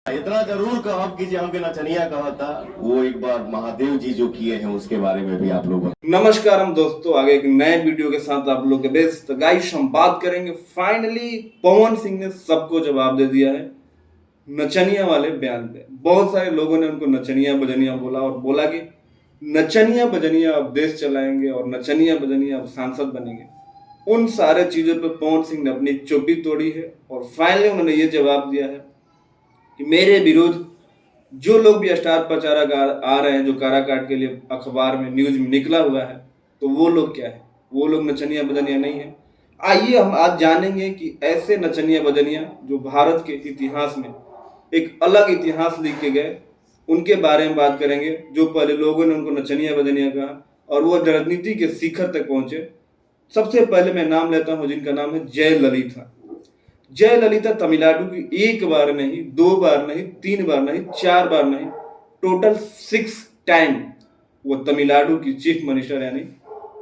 इतना जरूर कहा कीजिए हमके नचनिया कहा था वो एक बार महादेव जी जो किए हैं उसके बारे में भी आप लोग। नमस्कार हम दोस्तों, आगे एक नए वीडियो के साथ आप लोग के बेस्ट। तो गाइस हम बात करेंगे फाइनली पवन सिंह ने सबको जवाब दे दिया है नचनिया वाले बयान पे। बहुत सारे लोगों ने उनको नचनिया बजनिया बोला और बोला कि नचनिया बजनिया अब देश चलाएंगे और नचनिया बजनिया अब सांसद बनेंगे। उन सारे चीजों पे पवन सिंह ने अपनी चुप्पी तोड़ी है और फाइनली उन्होंने ये जवाब दिया है कि मेरे विरुद्ध जो लोग भी स्टार प्रचारक आ रहे हैं, जो काराकाट के लिए अखबार में न्यूज में निकला हुआ है, तो वो लोग क्या है, वो लोग नचनिया बजनिया नहीं है। आइए हम आज जानेंगे कि ऐसे नचनिया बजनिया जो भारत के इतिहास में एक अलग इतिहास लिख के गए, उनके बारे में बात करेंगे। जो पहले लोगों ने उनको नचनिया बजनिया कहा और वो राजनीति के शिखर तक पहुंचे। सबसे पहले मैं नाम लेता हूं जिनका नाम है जयललिता। जयललिता तमिलनाडु की एक बार नहीं, दो बार नहीं, तीन बार नहीं, चार बार नहीं, टोटल 6 टाइम वो तमिलनाडु की चीफ मिनिस्टर यानी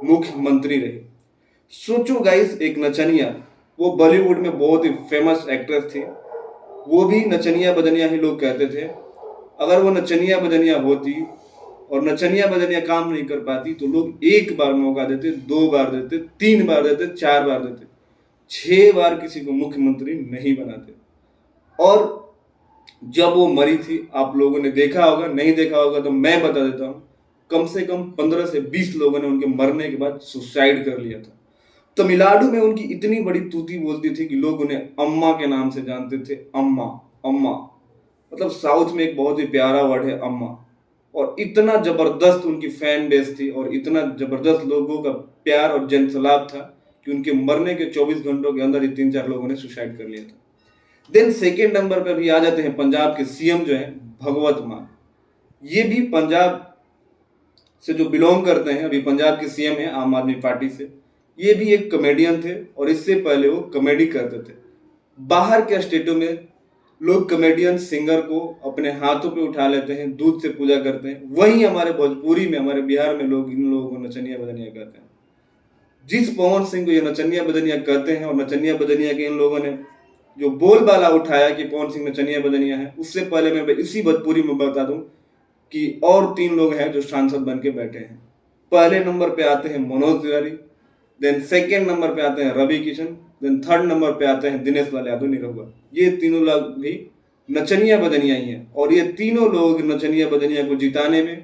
मुख्यमंत्री रही। सोचो गाइस, एक नचनिया, वो बॉलीवुड में बहुत ही फेमस एक्ट्रेस थी, वो भी नचनिया बजनिया ही लोग कहते थे। अगर वो नचनिया बजनिया होती और नचनिया बजनिया काम नहीं कर पाती तो लोग एक बार मौका देते, दो बार देते, तीन बार देते, चार बार देते, 6 बार किसी को मुख्यमंत्री नहीं बनाते। और जब वो मरी थी, आप लोगों ने देखा होगा, नहीं देखा होगा तो मैं बता देता हूँ, कम से कम 15 से 20 लोगों ने उनके मरने के बाद सुसाइड कर लिया था। तमिलनाडु में उनकी इतनी बड़ी तूती बोलती थी कि लोग उन्हें अम्मा के नाम से जानते थे। अम्मा, अम्मा मतलब साउथ में एक बहुत ही प्यारा वर्ड है अम्मा। और इतना जबरदस्त उनकी फैन बेस थी और इतना जबरदस्त लोगों का प्यार और जनसलाब था कि उनके मरने के 24 घंटों के अंदर ही 3-4 लोगों ने सुसाइड कर लिया था। देन सेकेंड नंबर पे भी आ जाते हैं पंजाब के सीएम जो है भगवत मान। ये भी पंजाब से जो बिलोंग करते हैं, अभी पंजाब के सीएम है आम आदमी पार्टी से। ये भी एक कॉमेडियन थे और इससे पहले वो कॉमेडी करते थे। बाहर के स्टेटों में लोग कॉमेडियन सिंगर को अपने हाथों पे उठा लेते हैं, दूध से पूजा करते हैं। वहीं हमारे भोजपुरी में, हमारे बिहार में लोग इन लोगों को नचनिया बजनिया कहते हैं। जिस पवन सिंह को ये नचनिया बजनिया कहते हैं और नचनिया बजनिया के इन लोगों ने जो बोलबाला उठाया कि पवन सिंह नचनिया बजनिया है, उससे पहले मैं इसी भोजपुरी में बता दूं कि और 3 लोग हैं जो सांसद बन के बैठे हैं। पहले नंबर पे आते हैं Manoj Tiwari, then second number पे आते हैं Ravi Kishan, then third number पे आते हैं दिनेश लाल यादव निरहुआ। ये तीनों लोग भी नचनिया बजनिया ही हैं और ये तीनों लोग नचनिया बजनिया को जिताने में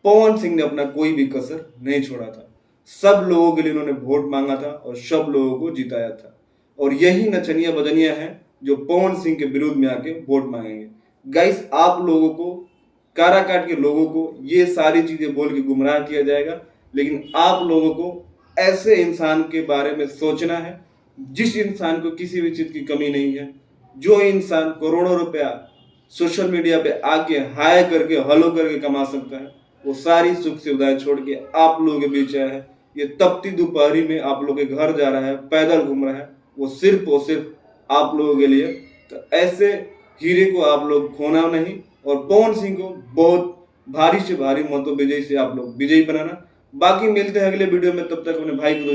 पवन सिंह ने अपना कोई भी कसर नहीं छोड़ा था। सब लोगों के लिए उन्होंने वोट मांगा था और सब लोगों को जिताया था। और यही नचनिया बजनिया है जो पवन सिंह के विरुद्ध में आके वोट मांगेंगे। गाइस, आप लोगों को, काराकाट के लोगों को ये सारी चीजें बोल के गुमराह किया जाएगा, लेकिन आप लोगों को ऐसे इंसान के बारे में सोचना है जिस इंसान को किसी भी चीज की कमी नहीं है, जो इंसान करोड़ों रुपया सोशल मीडिया पे आके हाय करके हलो करके कमा सकता है। वो सारी सुख सुविधाएं छोड़ के आप लोगों के बीच आया है। ये तपती दोपहरी में आप लोगों के घर जा रहा है, पैदल घूम रहा है, वो सिर्फ और सिर्फ आप लोगों के लिए। तो ऐसे हीरे को आप लोग खोना नहीं और पवन सिंह को बहुत भारी से भारी मतों विजय से आप लोग विजयी बनाना। बाकी मिलते हैं अगले वीडियो में, तब तक अपने भाई को